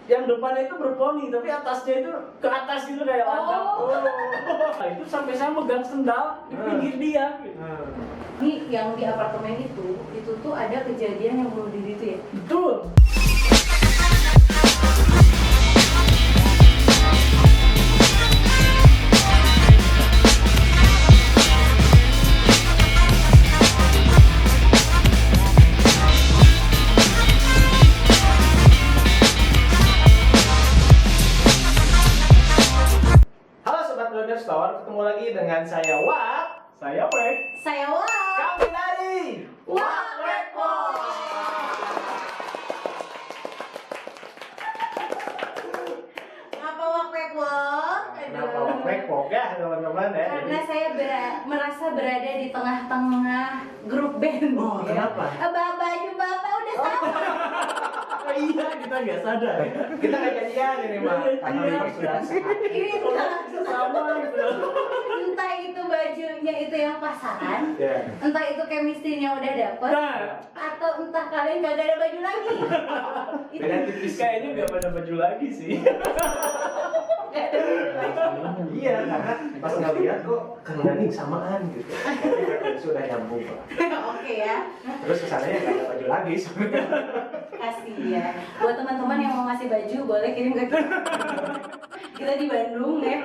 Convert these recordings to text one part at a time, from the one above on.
yang depannya itu berponi tapi atasnya itu ke atas gitu kayak landang. Nah, itu sampai saya megang sendal di pinggir dia. Ini yang di apartemen itu tuh ada kejadian yang bunuh diri itu ya? Betul. Halo Sobat Blender Store, ketemu lagi dengan saya Wak, saya Wek, Saya Wak. kami dari Wak Wekpo. Ngapa Wak Wekpo? Kenapa Wak Wekpo ya teman-teman ya? Karena saya merasa berada di tengah-tengah grup band. Oh, kenapa? Baju bapak udah sama. Oh iya, kita nggak sadar. Kita nggak jadian ini mah karena Iya. memang sudah sehat. Ini Sama gitu. entah itu bajunya itu yang pasaran, Ya. entah itu chemistry-nya udah dapet, Nah, atau entah kalian gak ada baju lagi. Beda tipis kayaknya nggak pada baju lagi sih. Gak ada baju lagi. Iya, karena pas ngeliat kok kerendaning samaan gitu. Sudah nyambung Pak. Oke ya, Terus kesannya nggak ada baju lagi sebenarnya. kasihan. Buat teman-teman yang mau ngasih baju boleh kirim ke kita. Kita di Bandung ya.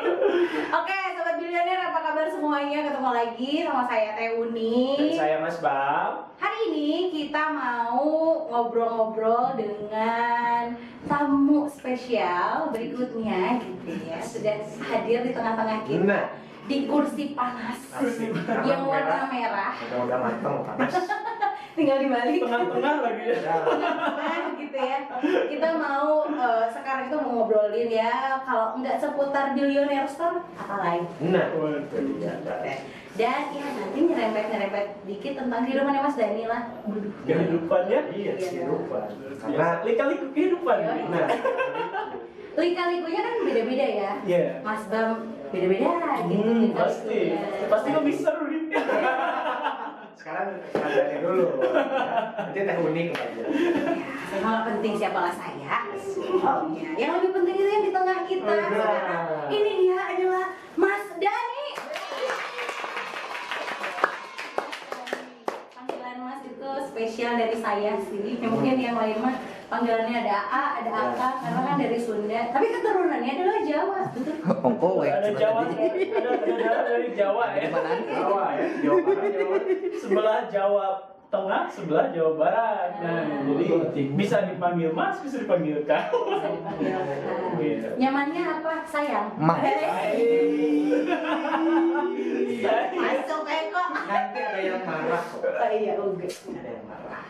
Oke, Sobat Bilioner, apa kabar semuanya? Ketemu lagi sama saya Teh Uni. Dan saya Mas Bam. Hari ini kita mau ngobrol-ngobrol dengan tamu spesial berikutnya gitu ya. Sudah hadir di tengah-tengah kita Nah, di kursi panas Kursi panas yang warna merah. udah mateng panas. Tinggal dibalik. Tengah-tengah lagi ya. Nah, gitu ya. Kita mau sekarang itu mau ngobrolin ya, kalau nggak seputar Billionaire Store, apa lain? Nah, Dan ya nanti nyerempet dikit tentang kehidupannya Mas Dani lah. Kehidupannya. iya kehidupan. Karena Karena lika-liku kehidupan. Iya. nah, Lika-likunya kan beda-beda ya. Iya. Mas Bam beda-beda gitu. lika-likunya. Pasti lebih seru nih. sekarang kalian dulu. Nanti Teh Uni aja. Emang penting siapalah saya. Oh iya. Yang lebih penting itu yang di tengah kita sekarang. Ini dia adalah Mas Dani. Panggilan Mas itu spesial dari saya sih. Mungkin yang lain mah panggilannya ada A, ada Aka, karena kan dari Sunda. Tapi keturunannya adalah Jawa. Betul? Ada Jawa, ada darah dari Jawa ya. Jawa ya, Jawa Barat, Jawa. Sebelah Jawa Tengah, sebelah Jawa Barat. Nah, jadi bisa dipanggil Mas, bisa dipanggil Kak. Bisa dipanggil Kak. Nyamannya apa? Sayang. Masuk Eko. Nanti ada yang marah kok. Oh iya, oke. Ada yang marah.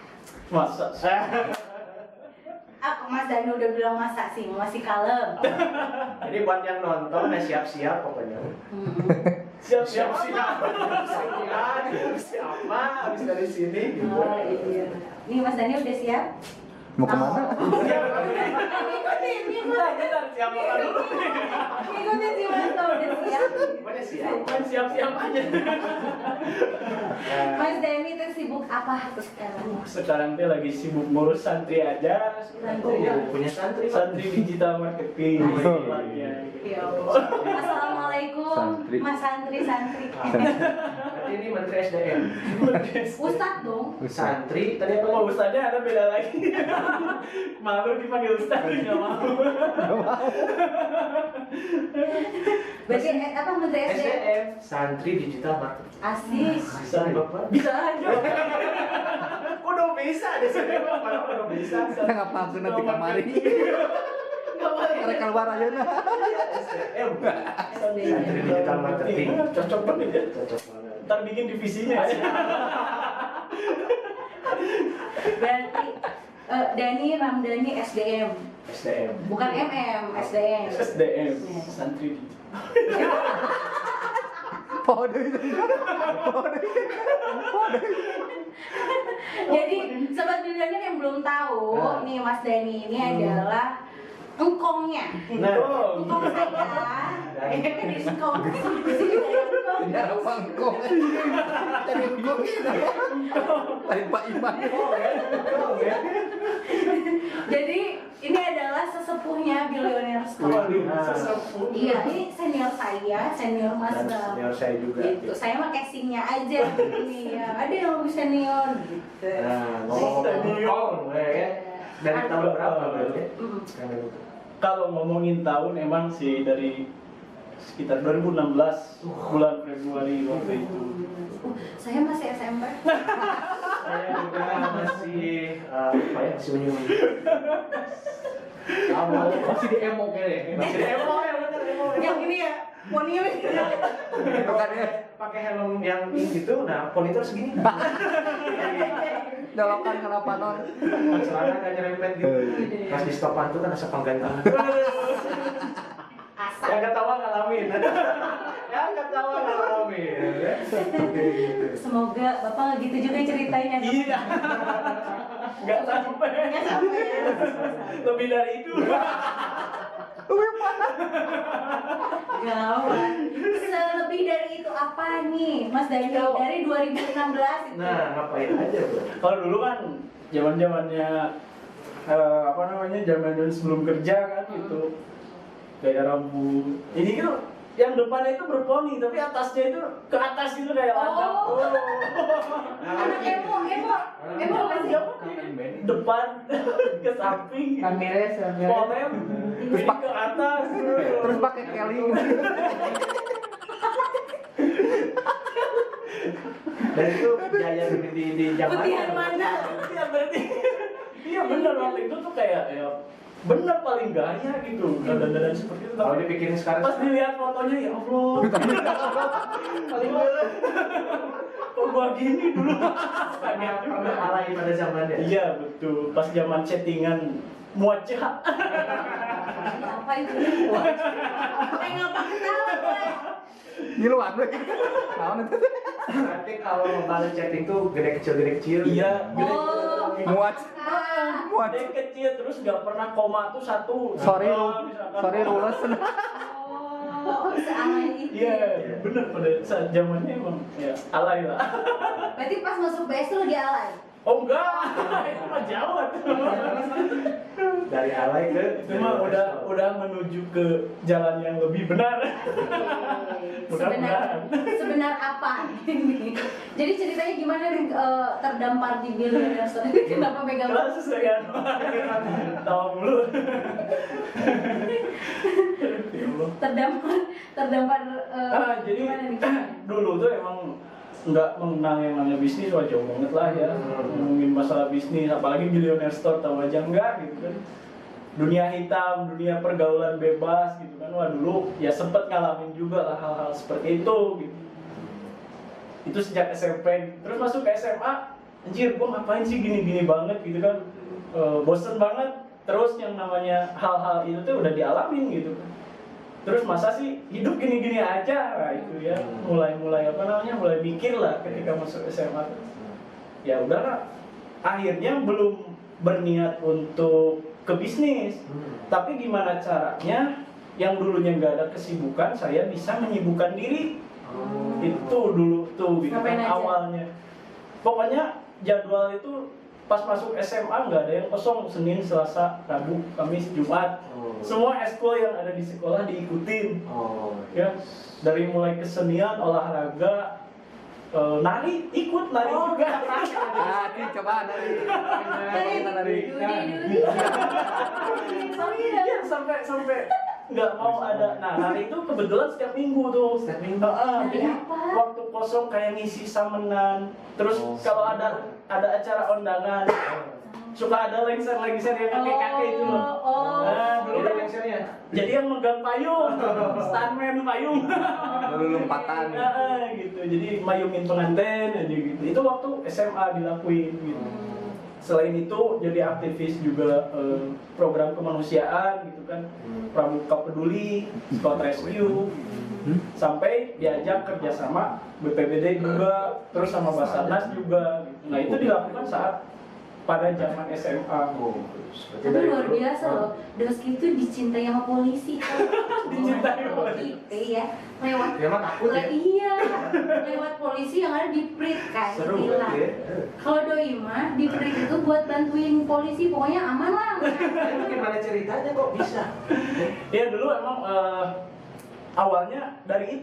Masa? Aku Mas Dani udah bilang masa sih, masih kalem. Jadi buat yang nonton ya siap-siap pokoknya. Siap-siap. Siapa habis dari sini gitu. Oh iya. Nih Mas Dani udah siap? Mau kemana? Ikutin, Bentar, siapa dulu? ikutin si Mas Dani udah siap. Pokoknya siap. Bukan siap-siap aja. Mas Dani tuh sibuk apa tuh sekarang? Sekarang teh lagi sibuk ngurus santri aja. Santri. Punya santri Pak. Santri digital marketing. Ya Allah. Assalamualaikum, Santri. Mas santri. Berarti ini Menteri SDM. Ustadz dong. Santri tadi apa? Kalau ustadznya ada beda lagi. Malu dipanggil ustadz, nggak mau. Berarti apa Menteri SDM? SDM, Santri Digital Marketing. Asik. Bisa Bapak? Bisa aja. Udah bisa di sini Bapak, udah bisa. Kita nggak paham nanti kamari. Gak boleh. Karena keluar aja nah. SDM. Santri Digital Marketing. Cocok banget ya. Cocok banget. Ntar bikin divisinya ya. Berarti Dani Ramdhani SDM. SDM. Bukan MM, SDM. SDM, santri Pode itu. Jadi sobat Billioner yang belum tahu, Nah. nih Mas Dani ini adalah engkongnya. Nah, Engkong saya. Engkong. Ini ada pangkong. Jadi engkong ini. Lain Pak Iman. Jadi ini adalah sesepuhnya Waduh, Nah. sesepuh. Iya, ini senior saya, senior Mas Dan Bram. senior saya juga. Gitu. Saya mah casingnya aja ini ya. Ada yang lebih senior gitu. Nah, ngomong-ngomong, ya. Dari tahun berapa berarti? Mm. Yang itu. Kalau ngomongin tahun emang sih dari sekitar 2016 bulan Februari waktu itu. Saya masih SMP. Saya juga masih apa ya, masih menyembunyi. Awal masih di emo kayaknya. Masih di emo ya, bener emo. Yang ini ya, poninya Bukan ya. Pakai helm yang ini gitu, nah monitor segini. Dolokan kenapa non? Celana kan nyerempet gitu. Pas di stopan tuh kan asap penggantian. asal. Yang ketawa ngalamin. Yang ketawa ngalamin. Ya. Semoga Bapak nggak gitu juga ceritanya. Iya. Nggak sampai. Nggak sampai ya. Lebih dari itu. Gawat. Selebih dari itu apa nih, Mas Daniel? Dari 2016 itu. Nah, ngapain aja, Bro? Kalau dulu kan zaman-zamannya apa namanya? Zaman sebelum kerja kan itu gaya rambut. Ini kan yang depannya itu berponi tapi atasnya itu ke atas gitu kayak landak. Oh. Anak emo kan sih? Depan ke samping. Kamera Polem Terus ini ke atas. Terus pakai keling. Dan itu gaya di zaman. Putihan mana? Iya berarti. Iya benar waktu itu tuh kayak ya bener paling gaya gitu dandan seperti itu. Kalau Tapi dipikirin sekarang pas dilihat fotonya ya Allah. Paling kok gua gini dulu. pernah alay pada zamannya. Iya betul. Pas zaman chattingan muaca. Apa itu? Ngapa ketawa gue? Ngiluan deh. Naon itu? Berarti kalau membalas chatting tuh gede kecil. Iya. Oh. Muat. Muat. Dia kecil terus nggak pernah koma tuh satu. Sorry, Misalkan. sorry rules. Oh, sealai itu. Iya, bener pada saat zamannya emang ya alay lah. Berarti pas masuk BS tuh lagi alay. Oh enggak, itu mah jauh tuh. Dari alay ke Itu mah udah menuju ke jalan yang lebih benar. Sebenar apa? Jadi ceritanya gimana nih terdampar di Billionaires Store? Kenapa megang? Langsung saya tahu dulu. Ya Allah. terdampar Jadi gimana nih? dulu tuh emang nggak mengenal yang namanya bisnis, wah jauh banget lah ya. Ngomongin masalah bisnis, apalagi Billionaires Store tahu aja enggak gitu kan. Dunia hitam, dunia pergaulan bebas gitu kan. Wah dulu ya sempet ngalamin juga lah hal-hal seperti itu gitu. Itu sejak SMP, terus masuk ke SMA, anjir gua ngapain sih gini-gini banget gitu kan. Bosen banget. Terus yang namanya hal-hal itu tuh udah dialamin gitu kan. Terus masa sih hidup gini-gini aja, nah, itu ya mulai mulai mikir lah ketika masuk SMA. Ya udahlah, akhirnya belum berniat untuk ke bisnis, tapi gimana caranya yang dulunya nggak ada kesibukan saya bisa menyibukkan diri. Itu dulu tuh gitu Ngapain kan aja? awalnya. Pokoknya jadwal itu pas masuk SMA nggak ada yang kosong, Senin, Selasa, Rabu, Kamis, Jumat. Semua eskul yang ada di sekolah diikutin. Ya, dari mulai kesenian, olahraga, nari, ikut nari juga. Ah, ini coba dari. Iya, sampai nggak mau ada. Nah, nari itu kebetulan setiap minggu tuh. Setiap minggu? Jadi Nari apa? waktu kosong kayak ngisi samenan. Terus kalau ada acara undangan, suka ada lengser yang kakek-kakek itu loh. Nah, dulu Udah kan lengsernya. jadi yang megang payung, stuntman payung. Lalu lompatan. Gitu. Jadi mayungin pengantin aja gitu. Itu waktu SMA dilakuin gitu. Selain itu jadi aktivis juga program kemanusiaan gitu kan. Pramuka Peduli, Scout Rescue. Sampai diajak kerjasama BPBD juga, terus sama Basarnas juga. Nah itu dilakukan saat pada zaman SMA. Tapi luar biasa loh, Doski itu dicintai sama polisi. Dicintai sama polisi. Iya, lewat. Dia mah takut ya. Iya, lewat polisi yang ada di Prit kan, Seru hilang. berarti ya. Kalau doi mah di Prit itu buat bantuin polisi, pokoknya aman lah. Itu gimana ceritanya kok bisa? Ya dulu emang awalnya dari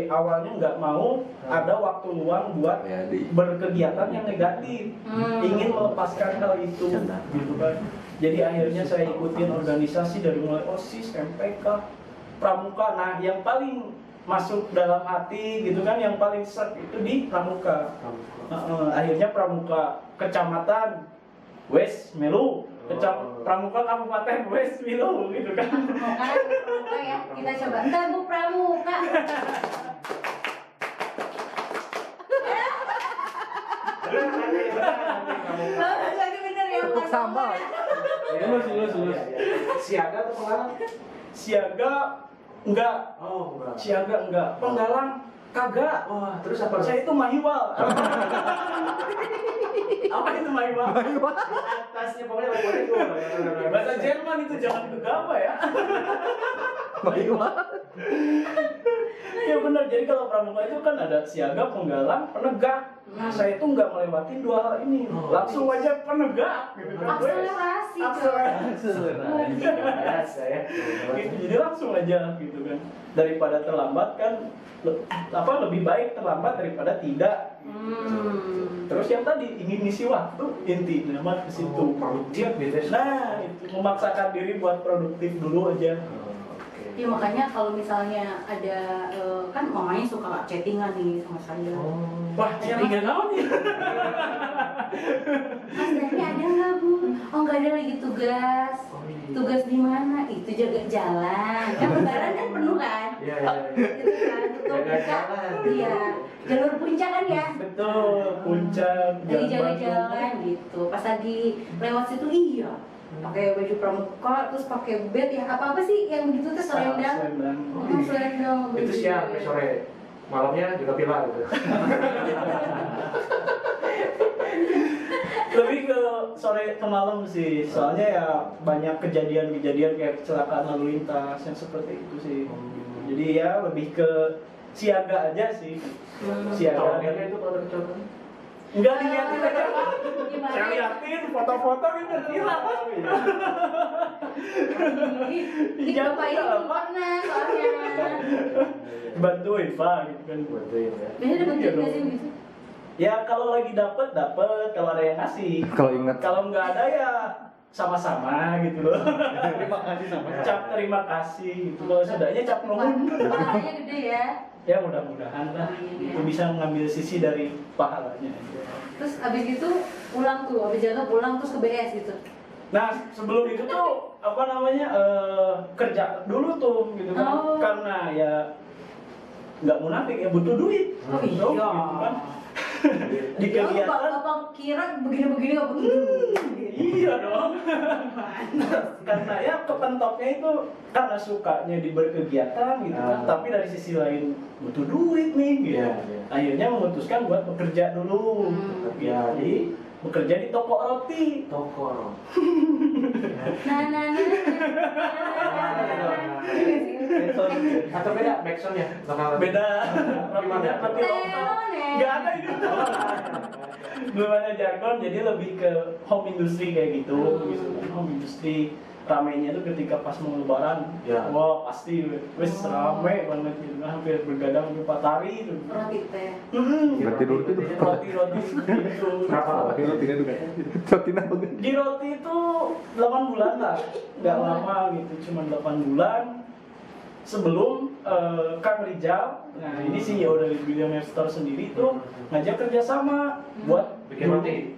awalnya nggak mau ada waktu luang buat Ya, berkegiatan yang negatif, ingin melepaskan hal itu, gitu kan. Jadi akhirnya saya ikutin organisasi dari mulai OSIS, MPK, Pramuka. Nah, yang paling masuk dalam hati gitu kan, yang paling seret itu di Pramuka. Akhirnya Pramuka Kecamatan Wes Melu, Pramuka Kabupaten Wes Melu gitu kan. Pramuka ya, kita coba. Entar Bu Pramuka. Jadi bener ya. Untuk sambal. Lulus. Siaga atau penggalang? Siaga enggak, Oh, enggak. siaga enggak, penggalang kagak. Wah, terus apa? Saya itu mahiwal. Apa itu mahiwal? Atasnya pokoknya lagunya itu. Bahasa Jerman itu, jangan gegabah ya. Ya benar, jadi kalau pramuka itu kan ada siaga, penggalang, penegak. Nah, saya itu nggak melewatin dua hal ini, langsung aja penegak gitu kan. Akselerasi, Akselerasi. Biasa ya. Gitu, jadi langsung aja gitu kan. Daripada terlambat kan, lebih baik terlambat daripada tidak. Terus yang tadi ingin ngisi waktu, inti nama ke situ. Produktif gitu ya. Nah, itu memaksakan diri buat produktif dulu aja. Ya makanya kalau misalnya ada kan mamanya suka chattingan nih sama saya. Wah, chattingan apa nih? Mas Dani ada nggak Bu? Oh nggak ada, lagi tugas. Tugas di mana? Itu jaga jalan. Kan lebaran kan penuh kan? Iya. Gitu kan, tutup Jaga buka. jalan. Iya. Jalur puncak kan ya? Betul, puncak, Lagi Jalan jalan-jalan gitu. Pas lagi lewat situ iya. Pakai baju pramuka, terus pakai bed ya apa sih yang begitu tuh selendang. Selendang. Itu siang, sore. Malamnya juga pilar gitu. Lebih ke sore ke malam sih, soalnya ya banyak kejadian-kejadian kayak kecelakaan lalu lintas yang seperti itu sih. Jadi ya lebih ke siaga aja sih. Siaga. Tahunnya itu kalau kecocokan. Enggak dilihatin aja. Gimana? Saya liatin foto-foto gitu gila. Di bapak ini belum pernah soalnya. Bantuin Pak gitu kan. Bantuin ya. Biasanya dapat Iya duit nggak dong. sih begitu? Ya kalau lagi dapet, kalau ada yang ngasih. Kalau ingat. Kalau nggak ada ya sama-sama gitu loh. Terima kasih sama. Cap terima kasih gitu. Kalau sudahnya cap nuhun. Pahalanya gede ya. Ya mudah-mudahan lah itu bisa mengambil sisi dari pahalanya. Terus abis itu pulang tuh, abis jaga pulang terus ke BS gitu. Nah sebelum itu tuh apa namanya kerja dulu tuh gitu kan. Oh. Karena ya nggak munafik ya, butuh duit. Oh iya. Gitu kan. Di Ya kegiatan bapak kira begini-begini nggak begini. iya dong. Karena ya kepentoknya itu karena sukanya di berkegiatan gitu kan, tapi dari sisi lain butuh duit nih gitu. Iya, iya. Akhirnya memutuskan buat bekerja dulu. Jadi bekerja di toko roti. Toko. Nah. Atau beda backsoundnya? Lokal. Beda. Gimana? Roti lokal. Nggak ada itu. Belum ada jargon, jadi lebih ke home industry kayak gitu. Gitu kan. Home industry ramainya itu ketika pas mau lebaran, Ya. wah pasti wes rame banget gitu kan, hampir bergadang di Patari itu. Roti teh. Berarti dulu itu. Roti gitu. Berapa? Rotinya juga. Rotinya bagus. Di roti itu 8 bulan lah, nggak lama gitu, cuma 8 bulan sebelum Kang Rijal, nah ini CEO dari Billionaire Store sendiri itu ngajak kerjasama buat Bikin roti.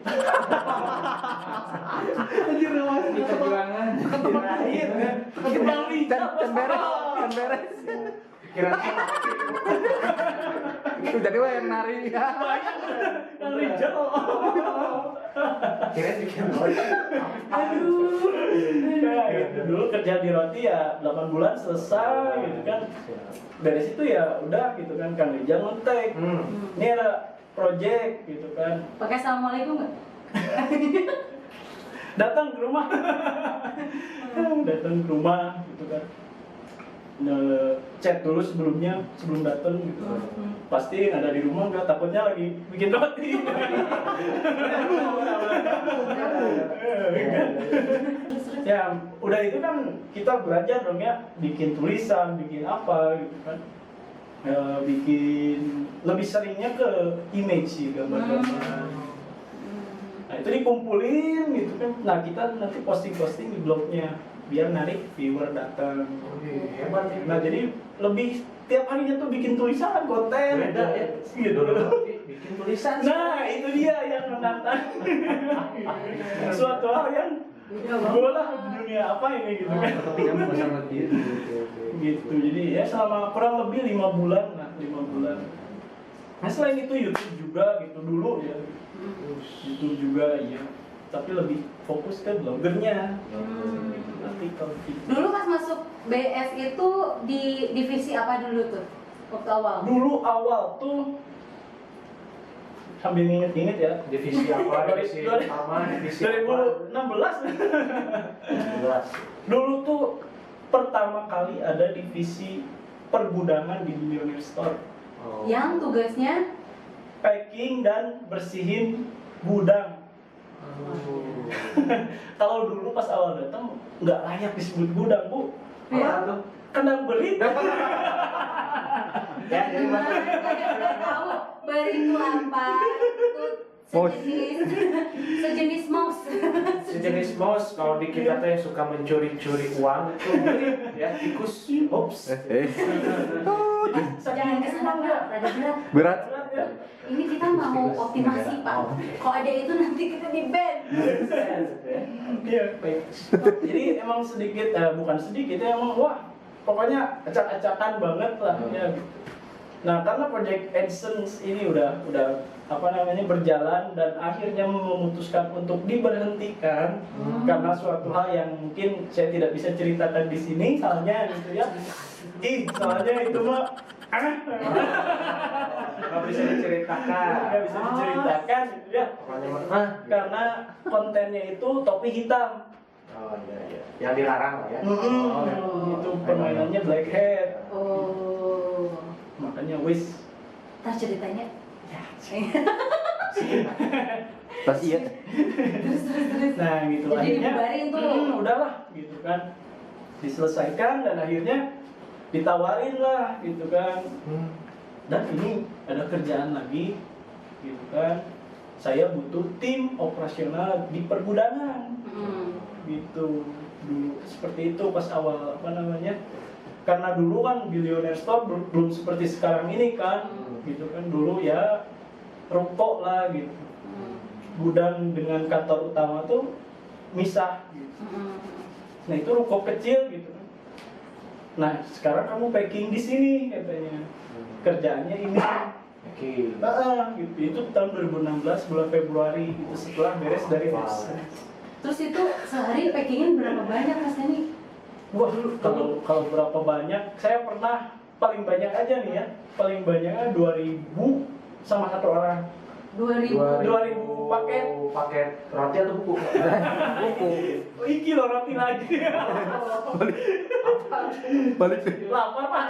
Anjir namanya di perjuangan. Terakhir kan. Kang Rijal. Dan beres. Dan beres. Kira-kira Itu jadi wah yang nari. Kang Rijal. bikin roti. Aduh. Nah, gitu. Dulu kerja di roti ya 8 bulan selesai gitu kan. Dari situ ya udah gitu kan, Kang Rijal ngontek. Ini ada project gitu kan. Pakai assalamualaikum nggak? Datang ke rumah. Datang ke rumah gitu kan. chat dulu sebelum datang gitu. Pasti ada di rumah nggak, takutnya lagi bikin roti. Ya udah itu kan kita belajar dong ya, bikin tulisan, bikin apa gitu kan. Bikin lebih seringnya ke image sih, gambar-gambar. Nah itu dikumpulin gitu kan. Nah kita nanti posting di blognya biar narik viewer datang. Hebat ya. Nah jadi lebih tiap harinya tuh bikin tulisan konten. Beda ya. Gitu. Bikin tulisan. Nah itu dia yang menantang. Suatu hal yang gue lah di dunia apa ini gitu kan. Tapi kamu sama dia. Gitu. Jadi ya selama kurang lebih 5 bulan lah, 5 bulan. Nah selain itu YouTube juga gitu dulu ya. YouTube juga iya. Tapi lebih fokus ke blogernya. Artikel. Dulu pas masuk BS itu di divisi apa dulu tuh? Waktu awal? Dulu awal tuh sambil inget-inget ya. Divisi apa? Divisi pertama, divisi apa? 2016. Jelas. Dulu tuh pertama kali ada divisi pergudangan di Billionaire Store. Oh. Yang tugasnya Packing dan bersihin gudang. Oh. Kalau dulu pas awal datang nggak layak disebut gudang, Bu. Iya. tuh? Kandang berit. Ya, jadi mana? Nggak tahu bari itu apa? Itu sejenis mouse. Sejenis mouse kalau di kita teh suka mencuri-curi uang itu ya tikus. Ops. Jangan kesana Pak, rada berat. Berat. Berat ya. Ini kita mau optimasi Pak. Kalau ada itu nanti kita di ban. Iya, baik. Jadi emang sedikit, bukan sedikit ya, emang wah, pokoknya acak-acakan banget lah ya. Nah, karena Project AdSense ini udah apa namanya berjalan dan akhirnya memutuskan untuk diberhentikan karena suatu hal yang mungkin saya tidak bisa ceritakan di sini, soalnya gitu ya. Soalnya itu mah Nggak bisa diceritakan. nggak bisa diceritakan gitu ya. Pokoknya mah. Karena kontennya itu topi hitam. Oh iya iya. Yang dilarang lah ya. Itu permainannya black hat. Oh. Makanya wis. Ntar ceritanya. Ya. Tas iya. Terus. Nah gitu Jadi akhirnya dibubarin tuh. udahlah gitu kan. Diselesaikan dan akhirnya ditawarin lah gitu kan. Dan ini ada kerjaan lagi gitu kan. Saya butuh tim operasional di pergudangan. Gitu dulu seperti itu pas awal apa namanya, karena dulu kan Billionaire Store belum seperti sekarang ini kan, gitu kan. Dulu ya ruko lah gitu, gudang dengan kantor utama tuh misah gitu. Nah itu ruko kecil gitu kan. Nah sekarang kamu packing di sini katanya, kerjaannya ini. Oke. Gitu. Itu tahun 2016 bulan Februari gitu, setelah beres dari masa. Terus itu sehari packingin berapa banyak Mas Dani? Wah, kalau berapa banyak? Saya pernah paling banyak aja nih ya. Paling banyaknya 2.000 sama satu orang. 2000. 2.000 paket. Paket roti atau buku? Buku. Oh, iki loh roti lagi. Balik. Lapar, Pak.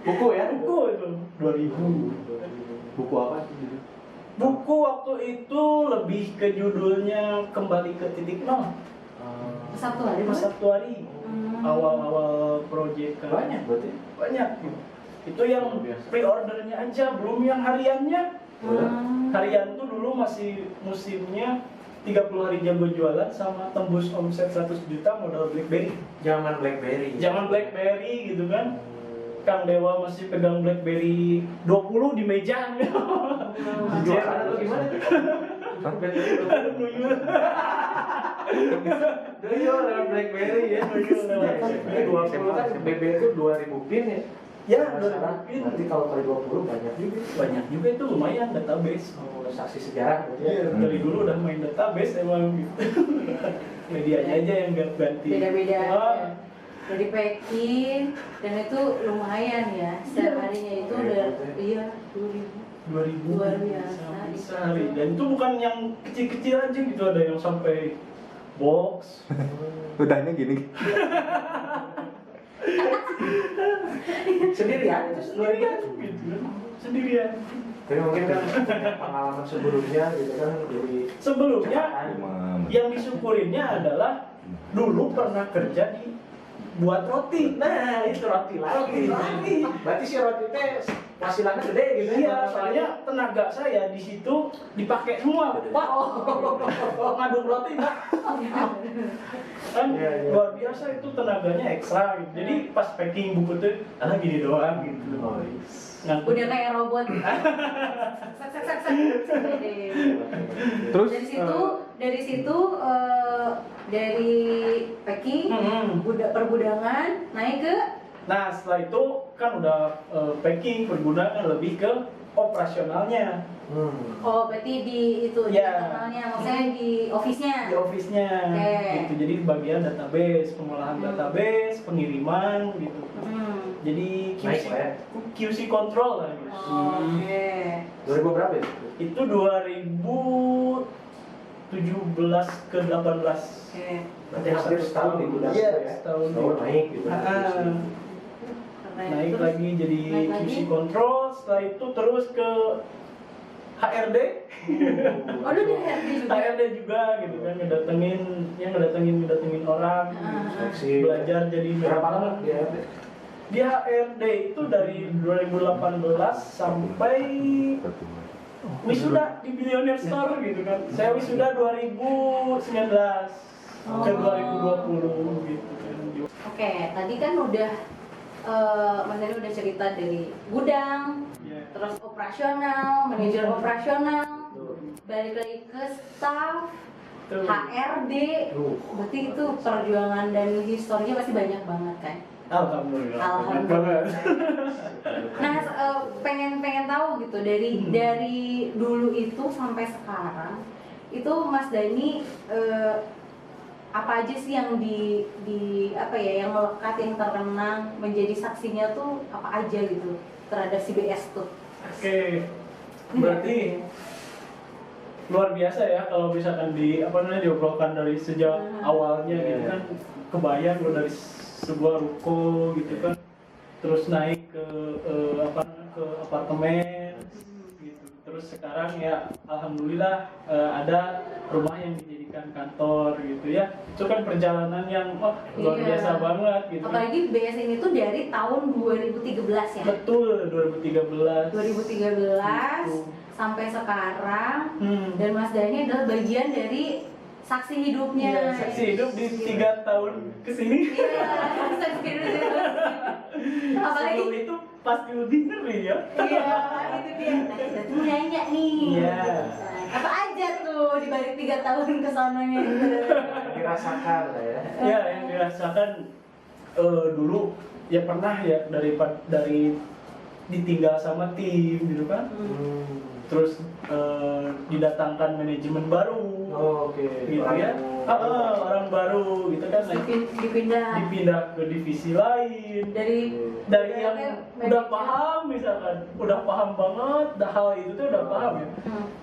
Buku ya? Buku itu 2.000. Buku apa? Buku waktu itu lebih ke judulnya Kembali ke Titik Nol. Sabtu hari Mas Mas? Sabtu hari. Awal-awal proyek kan. Banyak berarti. Banyak. Itu yang pre-ordernya aja, belum yang hariannya. Harian tuh dulu masih musimnya 30 hari jago jualan sama tembus omset 100 juta modal BlackBerry. Zaman BlackBerry. Jangan BlackBerry gitu kan. Kang Dewa masih pegang BlackBerry 20 di meja. Jualan atau gimana? Nuyul. Duyul lewat BlackBerry ya. Nuyul lewat Ini 20 kan BBM itu 2000 pin ya. Ya, Salah. 2000 pin. Berarti kalau kali 20 banyak juga. Banyak juga itu, lumayan database. Oh, saksi sejarah berarti ya. Iya, dari dulu udah main database emang gitu. Medianya aja yang ganti. Beda-beda. Ah, Dari packing dan itu lumayan ya. Setiap harinya itu udah iya 2000. 2000 Luar biasa. sehari. Dan itu bukan yang kecil-kecil aja gitu, ada yang sampai box. Udahnya gini. Sendirian itu Sendirian gitu kan. Sendirian. Tapi mungkin kan punya pengalaman sebelumnya gitu kan jadi Sebelumnya Imam. yang disyukurinnya adalah dulu pernah kerja di buat roti. nah itu roti lagi. Berarti si roti teh hasilannya gede gitu ya. Iya, soalnya tenaga saya di situ dipakai semua. Pak, ngaduk roti Pak. Kan Iya, iya. luar biasa itu tenaganya ekstra gitu. Jadi pas packing buku tuh, ada gini doang gitu. Oh, iya. Ngangkut. Udah kayak robot. Sak sak sak sak. Terus Dari situ dari packing, pergudangan naik ke Nah setelah itu kan udah packing, pergunakan lebih ke operasionalnya oh berarti di itu di Ya. internalnya, maksudnya di office-nya. di office-nya. Oke. Gitu. Jadi bagian database, pengolahan database, pengiriman gitu. Hmm. Jadi Nice, Pak, ya. QC control lah gitu. Oh, oke. 2000 berapa ya? Itu 2017 ke 18. Oke. Berarti hampir setahun di gudang Iya, ya. setahun. naik gitu. Keren. Naik Terus lagi jadi naik lagi? QC control, setelah itu terus ke HRD. Oh, lu di HRD juga? HRD juga gitu kan, ngedatengin orang, Seleksi. belajar jadi Berapa lama manajer. dia? Di HRD itu dari 2018 sampai wisuda di Billionaire Store gitu kan. Saya wisuda 2019 ke 2020 gitu kan. Oke, tadi kan udah Mas Dani udah cerita dari gudang, Iya. terus operasional, manajer operasional, balik lagi ke staff, Tuh. HRD, berarti itu perjuangan dan historinya pasti banyak banget kan? Alhamdulillah. Alhamdulillah. Nah, pengen tahu gitu dari dulu itu sampai sekarang itu Mas Dani apa aja sih yang di apa ya yang melekat, yang terkenang menjadi saksinya tuh apa aja gitu terhadap CBS tuh? Oke. Berarti luar biasa ya kalau misalkan diobrolkan dari sejak awalnya gitu kan, kebayang lo dari sebuah ruko gitu kan, terus naik ke ke apartemen gitu, terus sekarang ya alhamdulillah ada rumah yang dijadikan kantor gitu ya. Itu kan perjalanan yang luar Iya. biasa banget gitu. Apalagi BS ini tuh dari tahun 2013 ya. Betul, 2013. 2013 Gitu. sampai sekarang, Hmm. dan Mas Dani adalah bagian dari saksi hidupnya. Iya, saksi hidup di 3 tahun kesini. Iya, saksi hidup. Apalagi Sebelum itu pasti lebih ngeri ya. iya, itu dia. Nah, kita tuh nanya nih. Iya. Nah, apa aja tuh di balik 3 tahun kesananya itu? Dirasakan lah ya. Ya, yang dirasakan dulu ya pernah ya dari ditinggal sama tim gitu kan. Terus didatangkan manajemen baru. Oh, oke. Gitu ya. Orang baru gitu kan. Nah, dipindah ke divisi lain. dari yang udah paham misalkan, udah paham banget, hal itu tuh udah paham ya.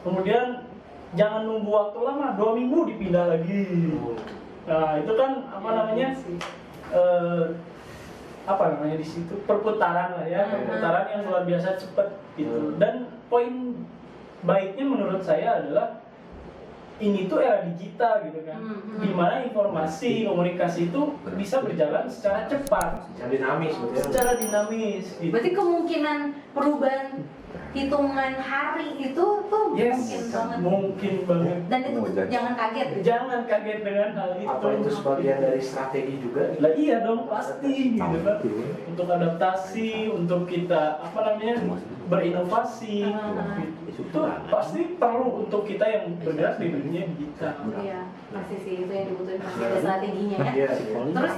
Kemudian jangan nunggu waktu lama, 2 minggu dipindah lagi. Nah itu kan di situ perputaran lah ya, perputaran yang luar biasa cepet gitu. Dan poin baiknya menurut saya adalah ini tuh era digital gitu kan, dimana informasi komunikasi itu bisa berjalan secara cepat, Secara dinamis gitu ya. secara dinamis gitu. Berarti kemungkinan perubahan hitungan hari itu tuh mungkin banget. Mungkin banget. Dan itu jangan kaget. Jangan kaget dengan hal itu. Apa itu sebagian dari strategi juga? Lah iya dong pasti gitu kan. Untuk adaptasi, untuk kita berinovasi. Itu pasti perlu untuk kita yang bergerak di dunia digital. Iya, pasti sih itu yang dibutuhin, pasti ada strateginya ya. Iya. Terus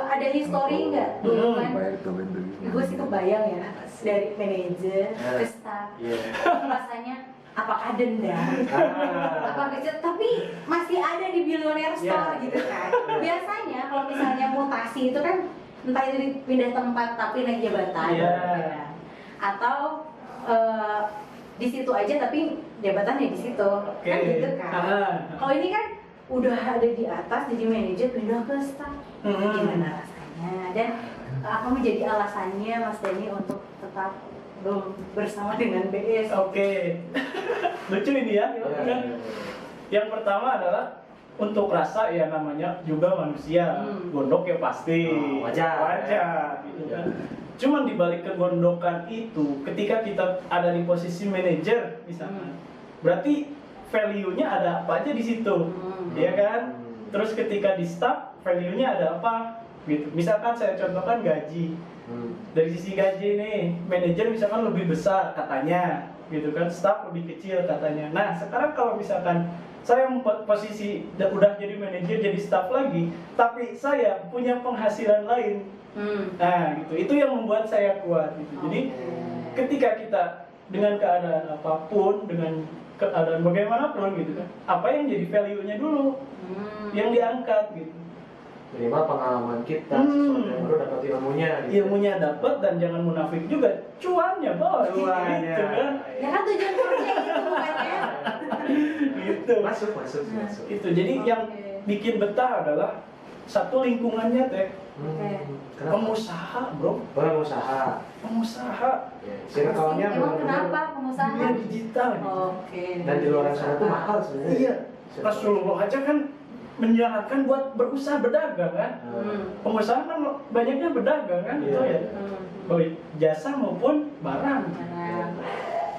ada history nggak dulu kan? Gue sih kebayang ya dari manajer ke staff. Iya. Rasanya apakah dendam? Apa kecil? Tapi masih ada di Billionaire Store gitu kan. Biasanya kalau misalnya mutasi itu kan entah itu pindah tempat tapi naik jabatan, Iya. gitu kan. Atau di situ aja tapi jabatannya di situ, kan gitu kan. Kalau ini kan udah ada di atas jadi manajer pindah ke staff, gimana rasanya? Dan apa menjadi alasannya Mas Dani untuk tetap bersama dengan BS? Oke. Lucu ini ya. Yang pertama adalah untuk rasa ya namanya juga manusia. Gondok ya pasti. Wajar gitu kan. Cuman dibalik kegondokan itu, ketika kita ada di posisi manajer misalnya, berarti value-nya ada apa aja di situ, ya kan? Terus ketika di staff, value-nya ada apa? Gitu. Misalkan saya contohkan gaji. Dari sisi gaji nih, manajer misalkan lebih besar katanya, gitu kan? Staff lebih kecil katanya. Nah, sekarang kalau misalkan saya posisi udah jadi manajer, jadi staff lagi, tapi saya punya penghasilan lain. Nah, gitu. Itu yang membuat saya kuat gitu. Jadi ketika kita dengan keadaan apapun, dengan keadaan bagaimanapun gitu kan, apa yang jadi value-nya dulu yang diangkat gitu. Minimal pengalaman kita, sesuatu yang baru dapat ilmunya gitu. Ilmunya dapat dan jangan munafik juga, cuannya bos. Cuannya. Gitu kan. Ya kan tujuan kerja itu bukan ya? Gitu. Masuk. Itu jadi yang bikin betah adalah satu lingkungannya teh. Kenapa? Pengusaha, bro. Pengusaha. Pengusaha. Circle-nya Emang kenapa benar-benar pengusaha? Dunia digital. Oke. dan di luar sana tuh mahal sebenarnya. Iya. Rasulullah aja kan menyarankan buat berusaha berdagang kan. Pengusaha kan banyaknya berdagang kan, Iya. gitu ya. Baik jasa maupun barang.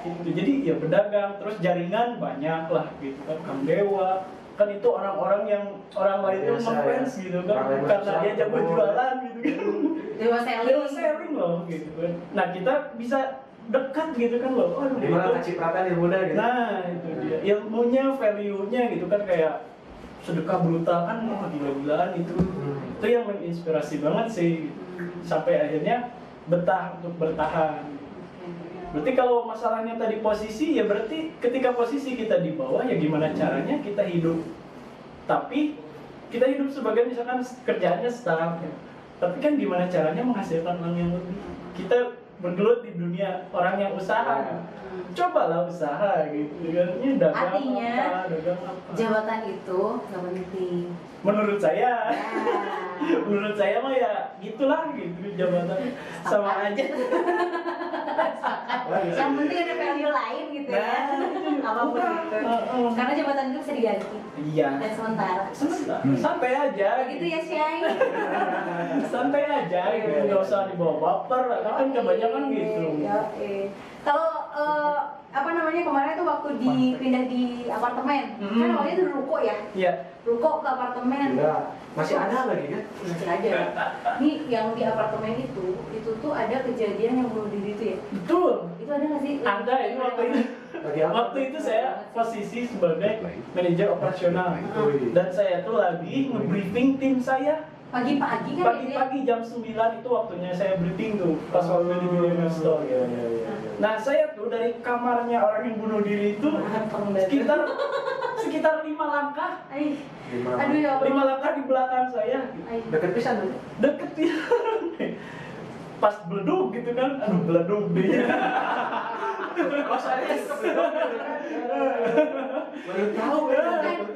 Gitu. Jadi ya berdagang, terus jaringan banyak lah gitu kan. Kang Dewa kan itu orang-orang yang orang lain tuh Biasa, ngefans ya. gitu kan, Orang lain karena susah, dia jago ketemu. jualan gitu kan. Dewa Dia selling. sharing loh gitu kan. Nah kita bisa dekat gitu kan loh. Aduh, Di mana gitu. kecipratan ilmunya gitu. Nah itu dia ilmunya, value-nya gitu kan, kayak sedekah brutal kan, wah gila-gilaan itu. Itu yang menginspirasi banget sih gitu. Sampai akhirnya betah untuk bertahan. Berarti kalau masalahnya tadi posisi, ya berarti ketika posisi kita di bawah, ya gimana caranya kita hidup. Tapi kita hidup sebagai misalkan kerjaannya staff ya. Tapi kan gimana caranya menghasilkan uang yang lebih. Kita bergelut di dunia orang yang usaha. Cobalah usaha gitu kan. Ini dagang Artinya, apa, dagang apa. jabatan itu nggak penting. Menurut saya, Ya. menurut saya mah ya gitulah gitu, jabatan sama aja. Yang penting ada value lain gitu ya. Nah, Apapun udah. itu. Karena jabatan itu bisa diganti. Iya. Dan sementara. Sebentar, santai aja. Gitu ya Syai. Santai aja gitu, nggak usah dibawa baper. Kan kebanyakan gitu. Kalau apa namanya kemarin tuh waktu dipindah di apartemen, kan awalnya itu ruko ya, Iya. ruko ke apartemen. Iya. Masih ada lagi kan? Masih aja. Nih yang di apartemen itu tuh ada kejadian yang bunuh diri itu ya. Betul. Itu ada nggak sih? Ada itu waktu itu. Lagi apa? Waktu itu saya posisi sebagai manajer operasional dan saya tuh lagi nge-briefing tim saya. Pagi-pagi kan Pagi-pagi jam 9 itu waktunya saya briefing tuh pas waktu di Millionaire Store. Iya. Nah saya tuh dari kamarnya orang yang bunuh diri itu sekitar 5 langkah. Aduh ya Allah. 5 langkah di belakang saya. Deket pisan tuh. Deket ya. Pas beleduk gitu kan, aduh beleduk deh. Oh, saya baru tahu ya.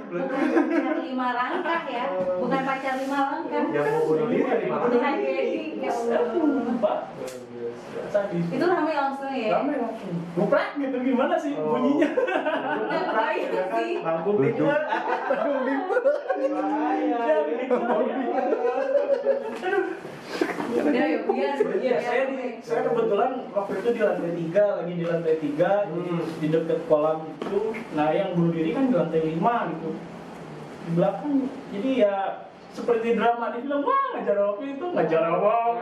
Bukan 5 langkah ya, bukan pacar 5 langkah. Yang mau bunuh diri di mana? Bukan Dedi, ya Allah. Pak, sadis. Itu ramai langsung ya. Rame langsung. Guprak gitu gimana sih bunyinya? Nggak kebayang sih. Bangku Beleduk. Udah ya biar. Iya, saya kebetulan waktu itu di lantai 3, lagi di lantai 3 di dekat kolam itu. Nah, yang bunuh diri kan di lantai 5 gitu. Di belakang. Jadi ya seperti drama di film, wah ngajar waktu itu ngajar awak.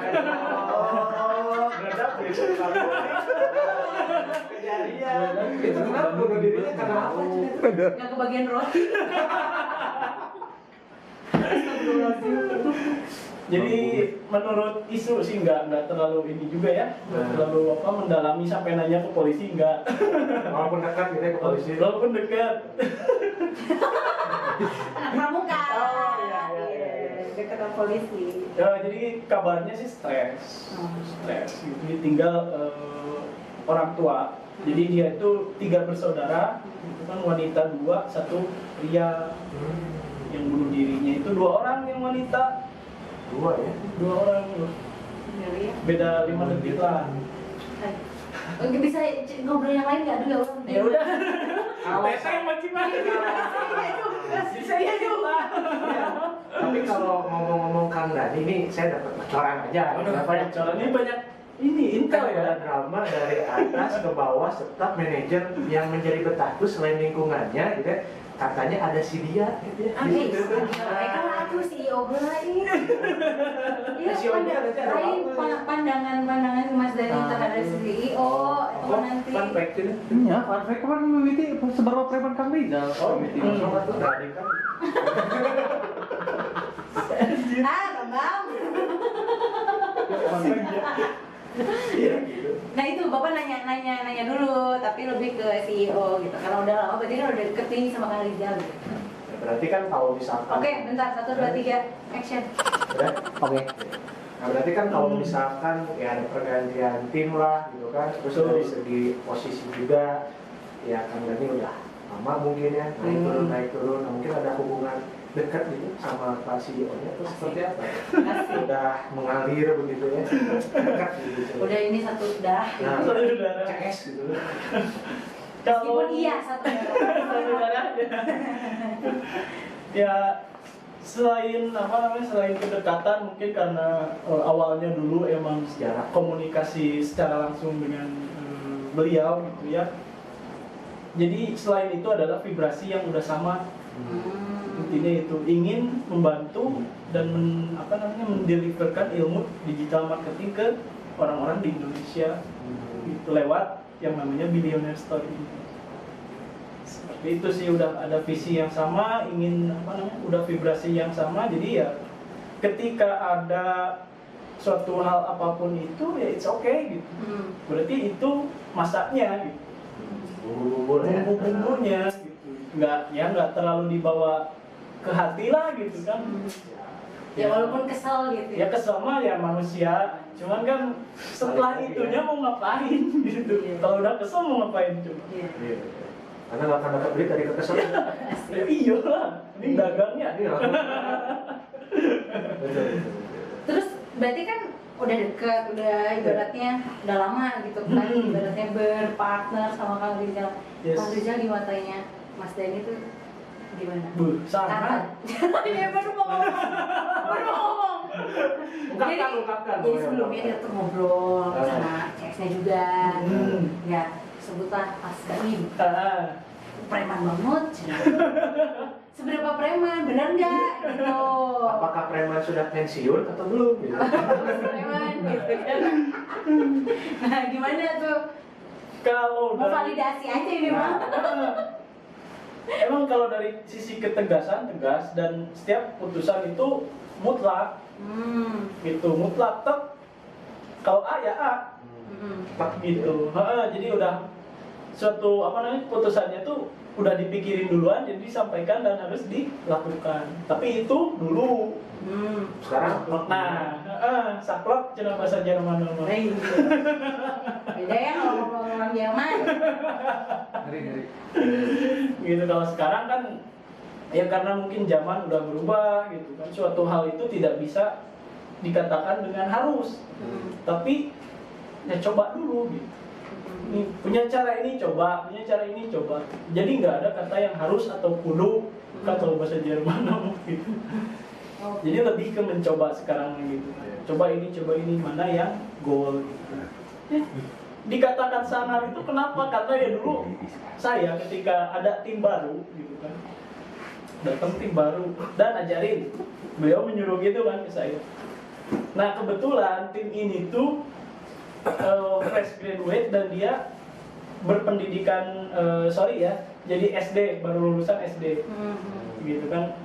Beradab gitu. kejadian. Itu kenapa bunuh dirinya karena apa? Nggak kebagian roti. Jadi menurut isu sih nggak terlalu ini juga ya, nggak terlalu apa mendalami sampai nanya ke polisi nggak. Walaupun dekat gitu ya ke polisi. Walaupun dekat. Anak pramuka. Oh, iya. Dekat sama polisi. Ya, jadi kabarnya sih stres, Jadi tinggal orang tua. Jadi dia itu 3 bersaudara, itu kan wanita 2, 1 pria. yang bunuh dirinya itu 2 orang yang wanita. 2 ya. 2 orang loh. Ngeri ya. Beda 5 detik lah. Oke, bisa ngobrol yang lain nggak dulu? Ya udah. Kalau Tete yang macam-macam. Bisa ya juga. tapi kalau ngomong-ngomong Kang Dani ini saya dapat bocoran aja. Banyak ini banyak ini intel Kan ya. ada drama dari atas ke bawah serta manajer yang menjadi betah itu selain lingkungannya gitu ya, katanya ada si dia gitu ya. Oke, Gitu. mereka aku CEO lain. Iya, CEO-nya nanti ada lain apa? pandangan Mas Dani terhadap CEO itu nanti. Fun fact itu. Ya, fun fact kemarin mimiti seberapa preman Kang Rizal. Oh, sama tuh tadi kan. Bambang. Iya gitu. Nah itu Bapak nanya dulu, tapi lebih ke CEO gitu. Karena udah lama berarti kan udah deket nih sama Kang Rizal gitu. Ya, berarti kan kalau misalkan Oke, bentar, 1, 2, 3, action. Udah? Oke. Nah berarti kan kalau misalkan ya ada pergantian tim lah gitu kan, terus Betul. dari segi posisi juga ya Kang Dani udah lama mungkin ya naik turun, nah, mungkin ada hubungan dekat gitu sama Pak CEO-nya itu seperti apa? Asik. Udah mengalir begitu ya, dekat gitu. Udah ini satu darah. Nah, Saudara. CS gitu. Meskipun iya satu darah. Saudara. Ya selain apa namanya, selain kedekatan mungkin karena awalnya dulu emang Sejarah. komunikasi secara langsung dengan beliau gitu ya. Jadi selain itu adalah vibrasi yang udah sama. Intinya itu ingin membantu dan mendeliverkan ilmu digital marketing ke orang-orang di Indonesia gitu, lewat yang namanya Billionaire Store ini. Seperti itu sih, udah ada visi yang sama, ingin udah vibrasi yang sama, jadi ya ketika ada suatu hal apapun itu ya it's okay gitu. Berarti itu masaknya gitu. Bumbu-bumbu ya. Bumbu-bumbunya gitu. Nggak terlalu dibawa ke hati lah gitu kan. Ya walaupun kesel gitu. Ya kesel mah ya manusia, cuman kan setelah itunya mau ngapain gitu. Iya. Kalau udah kesel mau ngapain coba? Iya. Iya. Karena nggak akan dapat duit dari kekesalan. Ya iya lah, ini dagangnya. Iya. Betul. Terus berarti kan udah deket, udah ibaratnya udah lama gitu kan, ibaratnya berpartner sama Kang Rizal. Yes. Kang Rizal di matanya Mas Dani tuh gimana? Sangat. Iya baru mau ngomong. Ungkapkan. Jadi sebelumnya dia tuh ngobrol sama CS-nya juga. Ya sebutlah Mas Dani preman banget. Seberapa preman, bener nggak? Gitu. Apakah preman sudah pensiun atau belum? Gitu. Preman gitu kan. Nah gimana tuh? Kalau Mau validasi aja ini mah. Emang kalau dari sisi ketegasan tegas dan setiap putusan itu mutlak gitu, mutlak tek. Kalau A ya A gitu. Jadi udah suatu putusannya tuh udah dipikirin duluan, jadi disampaikan dan harus dilakukan. Tapi itu dulu. Sekarang saklek cenah bahasa Jerman mah. Beda ya kalau ngomong orang Jerman. Ngeri. Gitu. Kalau sekarang kan ya karena mungkin zaman udah berubah gitu kan, suatu hal itu tidak bisa dikatakan dengan harus, tapi ya coba dulu gitu. Ini punya cara ini coba, punya cara ini coba. Jadi nggak ada kata yang harus atau kudu kalau bahasa Jerman gitu. Jadi lebih ke mencoba sekarang gitu. Coba ini mana yang goal gitu. Dikatakan sangar itu kenapa? Karena ya dulu saya ketika ada tim baru gitu kan, datang tim baru dan ajarin, beliau menyuruh gitu kan ke saya. Nah kebetulan tim ini tuh fresh graduate dan dia berpendidikan jadi SD, baru lulusan SD gitu kan,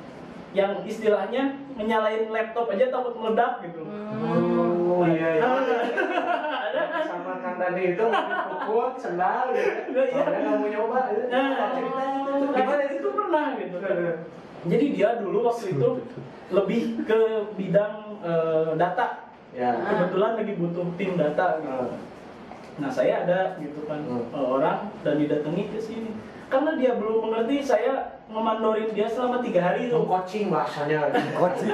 yang istilahnya menyalain laptop aja takut meledak gitu. Oh iya. Ada kan? Sama Kang Dani itu pukul sendal gitu. Iya. Soalnya nggak mau nyoba. Ceritanya itu Gimana itu pernah gitu. Jadi dia dulu waktu itu lebih ke bidang data. Ya. Kebetulan lagi butuh tim data gitu. Nah saya ada gitu kan orang dan didatangi ke sini karena dia belum mengerti saya memandorin dia selama 3 hari itu. Coaching bahasanya. Coaching.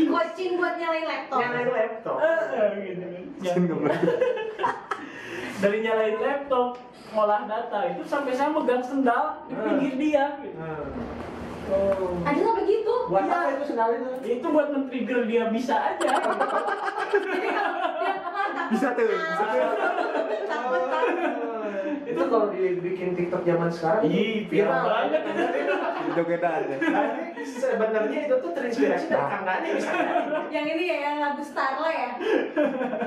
Coaching buat nyalain laptop. Nyalain laptop. Gitu kan. Coaching goblok. Dari nyalain laptop, ngolah data itu sampai saya megang sendal di pinggir dia. Gitu. Oh. Ada sampai gitu. Buat Iya. apa itu sendal itu? Itu buat men-trigger dia bisa aja. Jadi kalau dia takut. Bisa tuh, bisa tuh. Takut. Itu kalau dibikin TikTok zaman sekarang Ih, viral banget itu. Jogetan ya. Tapi sebenarnya itu tuh terinspirasi dari Kang Dani bisa jadi. Yang ini ya, yang lagu Starla ya.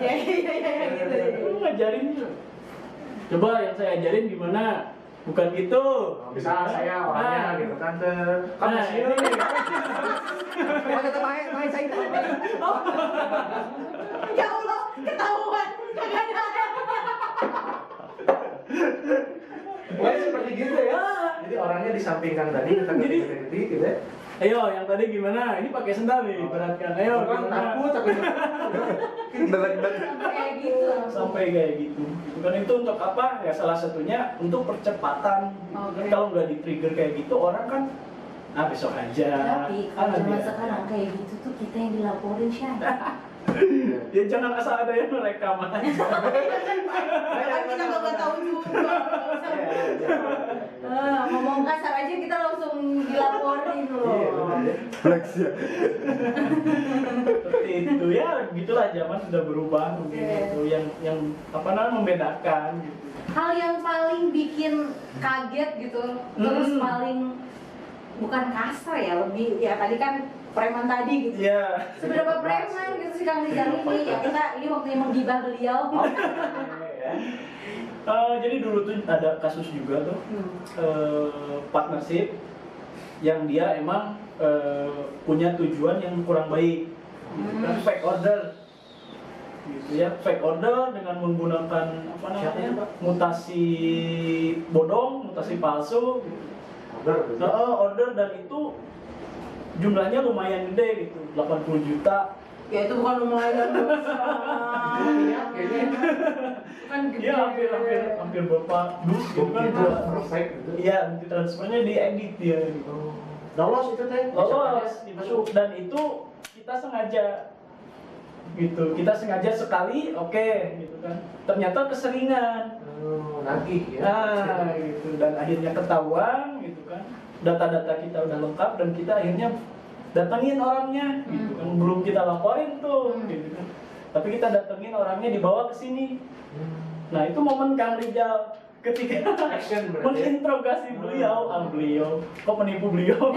Ya gitu. Lu ngajarin coba yang saya ajarin gimana? Bukan gitu. Bisa saya orangnya gitu kan kan Nah, masih ini. Oh, tetap main saya itu. Ya Allah, ketahuan. Kagak ada. Wah seperti gitu ya. Jadi orangnya di samping Kang Dani kita Jadi- gede gitu ya. Ayo, yang tadi gimana? Ini pakai sendal nih, beratkan. Ayo, Kan gimana? takut tapi Berat-berat. Kayak gitu. Sampai kayak gitu. Bukan itu untuk apa? Ya salah satunya untuk percepatan. Oke. Kan kalau nggak di-trigger kayak gitu, orang kan besok aja. Tapi kalau nanti zaman aja. sekarang kayak gitu tuh kita yang dilaporin Shay. Ya jangan asal ada yang merekam aja. Kan kita nggak tahu juga. Ngomong kasar aja kita langsung dilaporin loh. Iya benar ya. Flex ya. Seperti itu ya, gitulah zaman sudah berubah mungkin Oke. itu yang apa namanya membedakan gitu. Hal yang paling bikin kaget gitu, terus paling bukan kasar ya, lebih ya tadi kan preman tadi gitu. Iya. Seberapa preman gitu sih Kang Rizal ini? Ya kita ini waktunya menggibah beliau. Jadi dulu tuh ada kasus juga tuh partnership yang dia emang punya tujuan yang kurang baik, kan fake order, gitu ya, fake order dengan menggunakan apa namanya, mutasi bodong, mutasi palsu, gitu. Order dan itu jumlahnya lumayan gede gitu, 80 juta. Ya itu bukan lumayan besar. Kan gede. Iya hampir berapa dus gitu kan. Perfect gitu. Iya, bukti transfernya diedit dia gitu. Lolos itu teh. Lolos masuk dan itu kita sengaja gitu. Kita sengaja sekali oke gitu kan. Ternyata keseringan. Nagih ya. Nah, gitu dan akhirnya ketahuan gitu kan. Data-data kita udah lengkap dan kita akhirnya datengin orangnya gitu kan. Belum kita laporin tuh gitu kan. Tapi kita datengin orangnya, dibawa ke sini. Nah, itu momen Kang Rizal ketika Action berarti ya? menginterogasi beliau kok menipu beliau.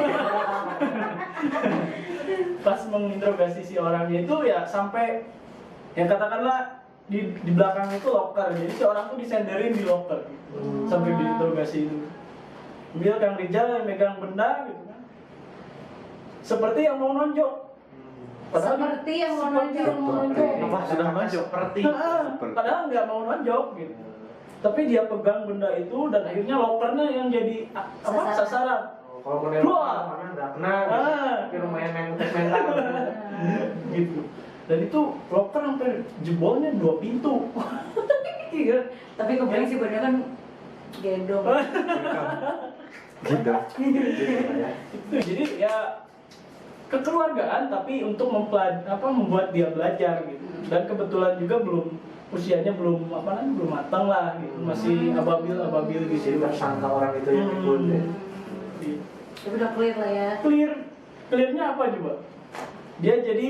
Pas menginterogasi si orangnya itu ya sampai yang katakanlah di belakang itu locker, jadi si orang tuh disenderin di locker gitu. Sampai diinterogasi itu. Kemudian Kang Rizal yang megang benda gitu kan, seperti yang mau nonjok. Seperti yang mau nonjok. Apa sudah nonjok? Seperti. Padahal nggak mau nonjok gitu. Tapi dia pegang benda itu dan akhirnya lokernya yang jadi sasaran. Kalau menelpon Wah. mana nggak kena. Tapi lumayan tes mental. Gitu. Dan itu loker sampai jebolnya 2 pintu. Iya. Tapi kebayang sih bener kan gendong. Gitu. Itu jadi ya kekeluargaan tapi untuk membuat dia belajar gitu. Dan kebetulan juga usianya belum matang lah gitu, masih ababil Jadi gitu. tersangka orang itu yang ikut ya. Tapi udah clear lah ya. Clearnya apa coba? Dia jadi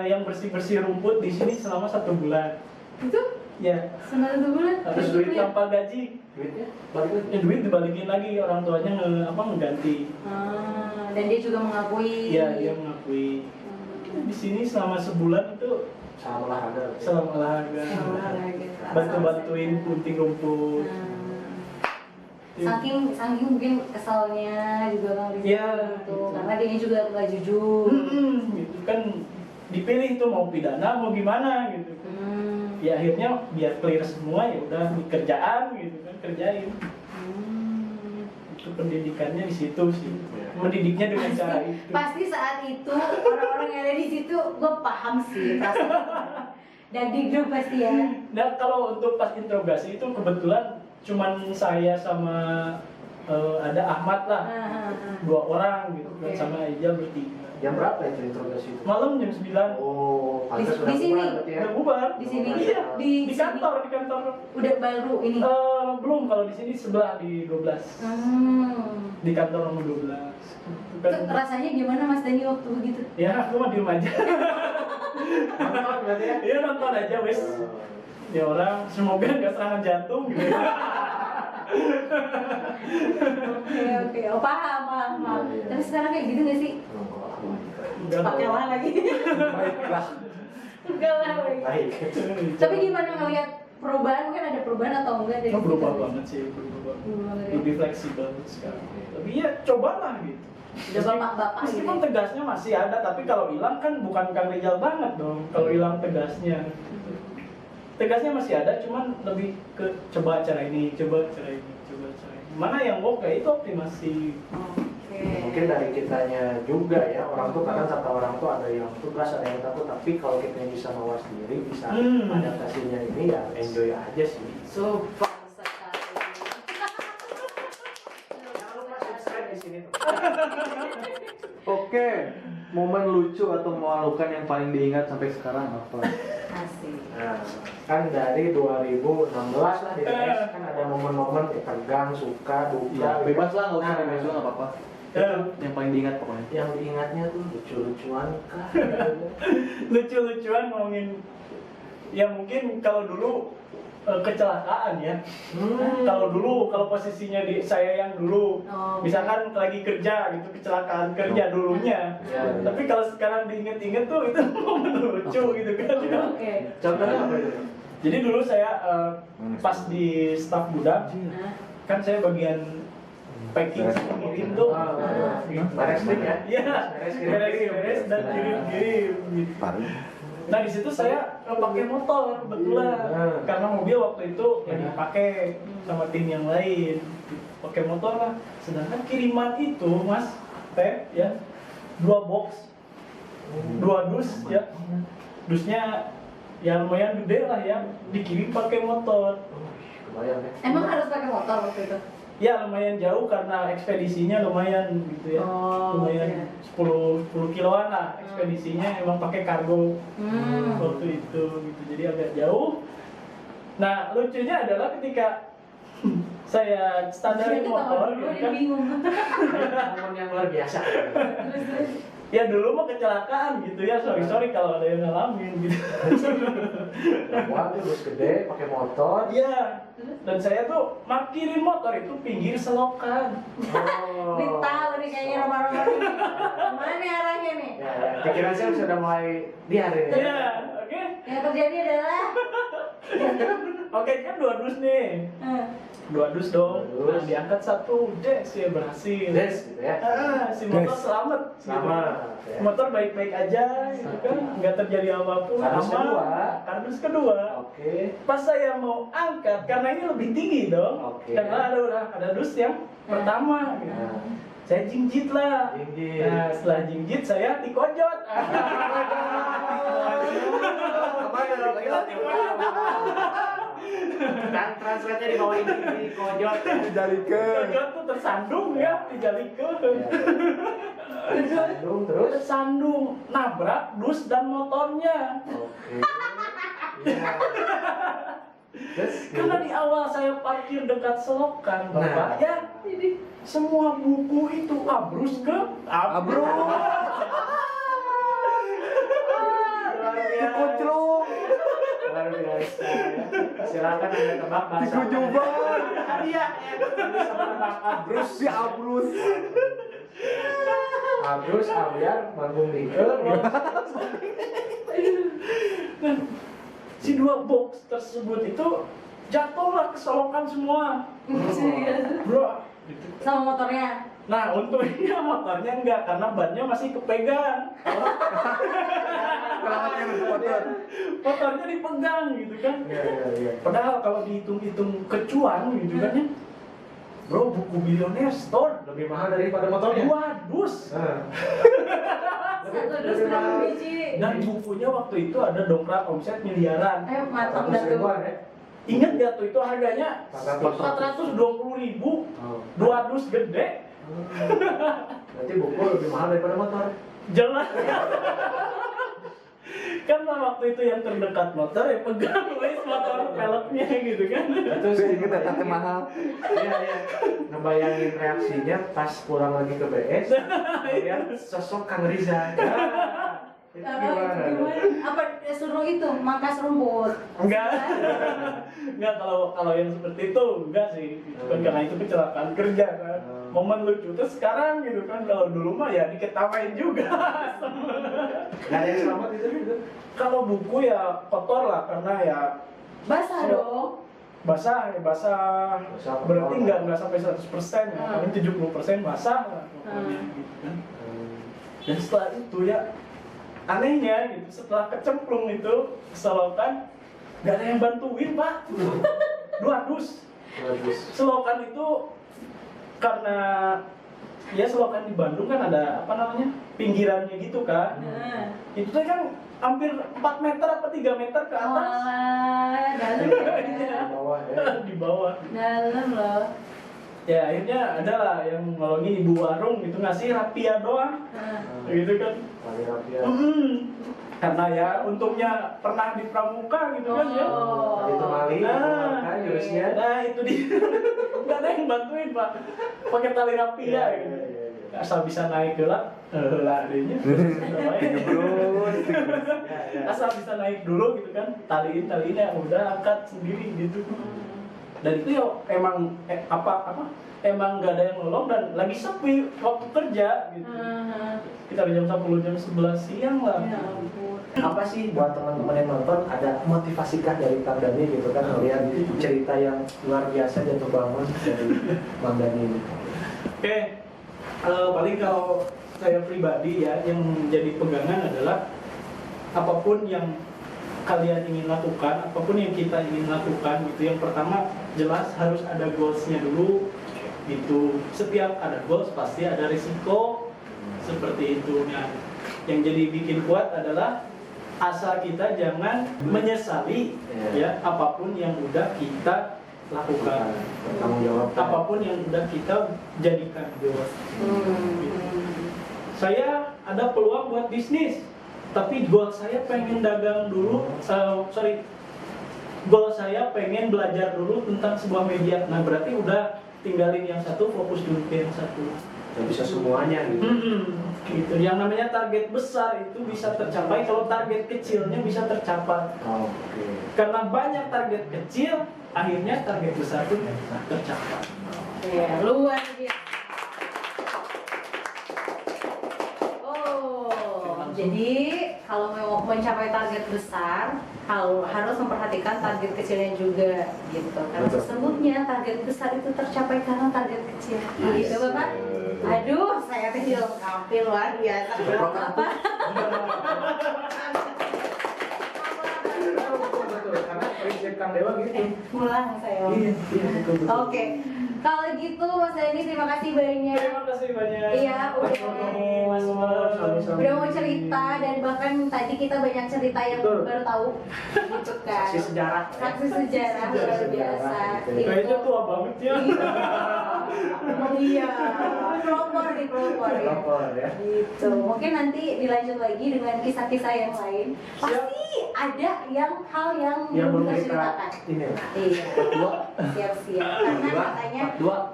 yang bersih rumput di sini selama 1 bulan. Itu Ya, selama 1 bulan. harus Terus duit ya? tanpa gaji. Duitnya balik lagi. Ya duit dibalikin lagi, orang tuanya mengganti. Dan dia juga mengakui. Iya, dia mengakui. Di sini selama sebulan itu Sama olahraga. selama olahraga. Bantu-bantuin gunting rumput. Saking mungkin kesalnya juga Kang Rizal Iya, gitu. gitu. Karena dia juga nggak jujur. Gitu kan dipilih tuh mau pidana mau gimana gitu. Ya akhirnya biar clear semua ya udah di kerjaan gitu kan, kerjain. Itu pendidikannya di situ sih. Mendidiknya dengan cara itu. Pasti saat itu orang-orang yang ada di situ gue paham sih pasti. Daging dong pasti ya. Nah kalau untuk pas interogasi itu kebetulan cuman saya sama ada Ahmad lah, dua orang gitu kan, Oke. sama Ijal bertiga. Jam berapa itu interogasi itu? Malam jam 9. Oh, pantas Di sudah sini. bubar berarti ya? Udah bubar. Di sini? Iya, Di di kantor. Udah baru ini. Belum, kalau di sini sebelah di 12. Di kantor nomor 12. Itu rasanya gimana Mas Dani waktu begitu? Ya, aku mah diem aja. Nonton berarti ya? Iya, nonton aja wes. Ya orang semoga nggak serangan jantung gitu. Oke, oh paham. Iya. Tapi sekarang kayak gitu nggak sih? Enggak Pakai lah lagi. Baiklah. Enggak lah lagi. Baik. Tapi gimana ngelihat perubahan? Mungkin ada perubahan atau enggak dari Oh, berubah situ? banget sih, berubah banget. Berubah banget ya? Lebih fleksibel sekarang. Tapi ya cobalah gitu. Udah bapak-bapak gitu. Meskipun tegasnya masih ada, tapi kalau hilang kan bukan Kang Rijal banget dong. Kalau hilang tegasnya. Tegasnya masih ada, cuman lebih ke coba cara ini, coba cara ini. Mana yang oke itu optimasi. Oke. Mungkin dari kitanya juga ya, orang tuh kadang kata orang tuh ada yang tugas, ada yang takut, tapi kalau kita bisa mawas diri, bisa adaptasinya ini ya enjoy aja sih. So fun sekali. Jangan lupa subscribe di sini tuh. Oke, momen lucu atau memalukan yang paling diingat sampai sekarang apa? Asik. Nah, kan dari 2016 lah di TS kan ada momen-momen ya, tegang, suka, duka. Ya, bebas lah, nggak usah Nah, bebas juga nggak apa-apa. Ya. Yang paling diingat pokoknya. Yang diingatnya tuh lucu-lucuan kah? Lucu-lucuan ngomongin. Ya mungkin kalau dulu kecelakaan ya. Kalau dulu, kalau posisinya di saya yang dulu, Oh. misalkan lagi kerja gitu, kecelakaan kerja dulunya. Ya. Tapi kalau sekarang diinget-inget tuh itu momen lucu gitu kan. Oke. Contohnya apa itu? Jadi dulu saya pas di staf gudang, Nah, kan saya bagian packing sama ngirim tuh. Baris krim ya? Iya, Beres beres dan kirim-kirim gitu. Nah di situ saya pakai motor kebetulan karena mobil waktu itu yang dipakai sama tim yang lain, pakai motor lah. Sedangkan kiriman itu mas teh ya 2 box, 2 dus ya, dusnya ya lumayan gede lah ya, dikirim pakai motor. Kebayang ya? emang harus pakai motor waktu itu? Ya lumayan jauh karena ekspedisinya lumayan gitu ya, Oh, lumayan oke. 10 kiloan lah ekspedisinya, emang pakai kargo waktu itu gitu, jadi agak jauh. Nah lucunya adalah ketika saya standarin Jadi motor ketawa dulu, gitu dia kan, bingung. Momen yang luar biasa. Terus. ya dulu mah kecelakaan gitu ya, sorry kalau ada yang ngalamin gitu. Wah, tuh bus gede, pakai motor. Iya, dan saya tuh parkirin motor itu pinggir selokan. Oh. Ini tahu nih kayaknya nomor-nomor ini. Kemana arahnya nih? Ya, ya. Pikiran saya sudah mulai liar ini. Iya, oke. Yang terjadi adalah Oke kan 2 dus nih. eh, 2 dus dong. Dua dus. Nah, diangkat 1 des ya berhasil. Des gitu ya. Si motor Des. selamat. Selamat, Gitu. ya. Motor baik-baik aja, gitu kan, nggak terjadi apapun. Kardus aman. kedua. Kardus kedua. Oke. Pas saya mau angkat, karena ini lebih tinggi dong. Oke. Karena ada dus yang pertama. Gitu. Nah, Saya jingjit lah. Jingjit. Nah, setelah jingjit saya dikojot. kan translate-nya di bawah ini di kojot. Jalikeun. Kojot tuh tersandung ya, dijalikeun. Sandung terus. Tersandung, nabrak dus dan motornya. Oke. Iya. Terus Karena di awal saya parkir dekat selokan, Bapak, Nah. ya ini semua buku itu abrus ke Abrus. Kuclung. luar biasa. Silakan Anda tebak bahasa. Dikujuban. Iya, sama tebak abrus. Si abrus. Abrus abiar manggung dikeun. si 2 box tersebut itu jatuhlah ke selokan semua. serius. Bro, gitu. Sama motornya. Nah, untungnya motornya enggak karena bannya masih kepegang. Selamatnya lu motor. Motornya dipegang gitu kan. Iya. Padahal kalau dihitung-hitung kecuan gitu kan ya. Bro, buku Billionaire Store Lebih mahal daripada motornya. 2 dus. Nah. Satu dus berapa biji? Dan bukunya waktu itu ada dongkrak omset miliaran. Mantap 100 dah tuh. ribuan ya. Ingat gak tuh itu harganya 420.000, Oh. 2 dus gede. Berarti buku lebih mahal daripada motor. Jelas. Kan waktu itu yang terdekat motor ya pegang wes motor peleknya gitu kan. Terus Saya ingat ya teh mahal. Iya, iya. Ngebayangin reaksinya pas pulang lagi ke BS, lihat sosok Kang Riza. Ya, itu gimana? Apa suruh itu mangkas rumput? Enggak. Enggak kalau yang seperti itu enggak sih. Itu kan karena itu kecelakaan kerja kan. Momen lucu terus sekarang gitu kan, kalau dulu mah ya diketawain juga. Gak ada yang selamat itu gitu. Kalau buku ya kotor lah karena ya Basah dong. basah ya basah. Basah, Berarti kotor. nggak sampai 100% ya, paling 70% basah lah pokoknya gitu kan. Dan setelah itu ya anehnya gitu, setelah kecemplung itu selokan nggak ada yang bantuin pak. 2 dus. Bagus. Selokan itu karena ya selokan di Bandung kan ada apa namanya pinggirannya gitu kan. Itu tuh kan hampir 4 meter apa 3 meter ke atas. Walah, dalam ya. Di bawah ya. Di bawah. Dalam loh. Ya akhirnya ada lah yang nolongin ibu warung gitu, ngasih rapia doang. Gitu kan. Kali rapi ya. Karena ya untungnya pernah di pramuka gitu kan ya. Oh. Itu mali, kan jurusnya. Nah itu dia. Nggak ada yang bantuin pak. Pakai tali rapia gitu. Asal bisa naik ke lah adanya. Asal bisa naik dulu gitu kan, taliin ya udah angkat sendiri gitu. Dan itu ya emang emang nggak ada yang nolong dan lagi sepi waktu kerja gitu. Kita jam 10 jam 11 siang lah. Ya ampun. Apa sih buat teman-teman yang nonton ada motivasikah dari Kang Dani gitu kan melihat cerita yang luar biasa jatuh bangun dari Bang Dani ini. Oke, paling kalau saya pribadi ya yang menjadi pegangan adalah apapun yang kalian ingin lakukan, apapun yang kita ingin lakukan gitu, yang pertama jelas harus ada goalsnya dulu gitu. Setiap ada goals pasti ada risiko seperti itu. Nah, yang jadi bikin kuat adalah asal kita jangan menyesali ya apapun yang udah kita lakukan, Tanggung jawab. apapun yang udah kita jadikan goals. Saya ada peluang buat bisnis, tapi goal saya pengen dagang dulu, goal saya pengen belajar dulu tentang sebuah media. Nah berarti udah tinggalin yang satu, fokus dulu ke yang satu. Nggak bisa semuanya gitu. Gitu. Yang namanya target besar itu bisa tercapai kalau target kecilnya bisa tercapai. Oh, oke. Karena banyak target kecil, akhirnya target besar itu tercapai. Ya, luar biasa. Oh, jadi kalau mau mencapai target besar, harus memperhatikan target kecilnya juga, gitu. Karena Betul. sesungguhnya target besar itu tercapai karena target kecil. Gitu, Bapak? Aduh, saya teh dilengkapi luar biasa. Apa? Betul, karena prinsip Kang Dewa gitu. Pulang saya. Iya, betul. Oke. Kalau gitu Mas Dani terima kasih banyak. Terima kasih banyak. Iya, Mas Umar. Sama-sama. udah mau cerita dan bahkan tadi kita banyak cerita yang Betul. baru tahu gitu kan. Saksi sejarah. Saksi sejarah luar biasa. Kayaknya tua banget ya. Iya. Pelopor nih pelopor ya. Lapor ya. Gitu. Mungkin nanti dilanjut lagi dengan kisah-kisah yang lain. Pasti ada hal yang belum kita ceritakan. Ini lah. Iya. Siap-siap. Karena katanya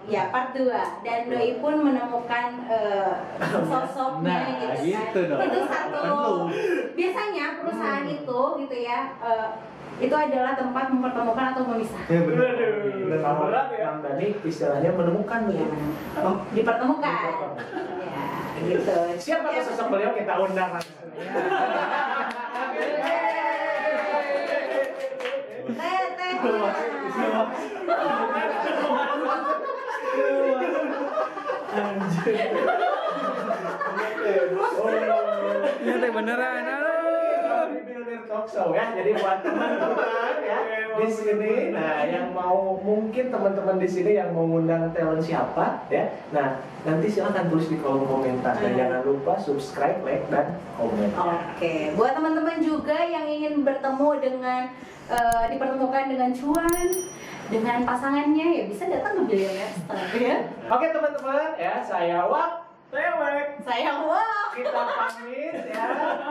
ya part 2 dan Doi pun menemukan sosoknya Nah, gitu, gitu kan. dong. Itu satu. Biasanya perusahaan itu gitu ya itu adalah tempat mempertemukan atau memisahkan. Ya benar. Waduh, Dan kalau berat ya. Kang Dani istilahnya menemukan nih. Dipertemukan. Ya, gitu. Siapa tuh sosok beliau kita undang langsung. Ini teh beneran. Billionaire Talk Show ya. Jadi buat teman-teman ya di sini. Nah, yang mau mungkin teman-teman di sini yang mau ngundang talent siapa ya. Nah, nanti silakan tulis di kolom komentar dan jangan lupa subscribe, like dan komen. Oke, buat teman-teman juga yang ingin bertemu dengan dipertemukan dengan cuan, dengan pasangannya ya bisa datang ke Billionaire Star ya. Oke teman-teman ya, saya Wak. Saya wah. Kita pamit ya.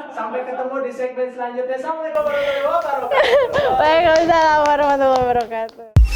Sampai ketemu di segmen selanjutnya. Assalamualaikum warahmatullahi wabarakatuh. Waalaikumsalam warahmatullahi wabarakatuh.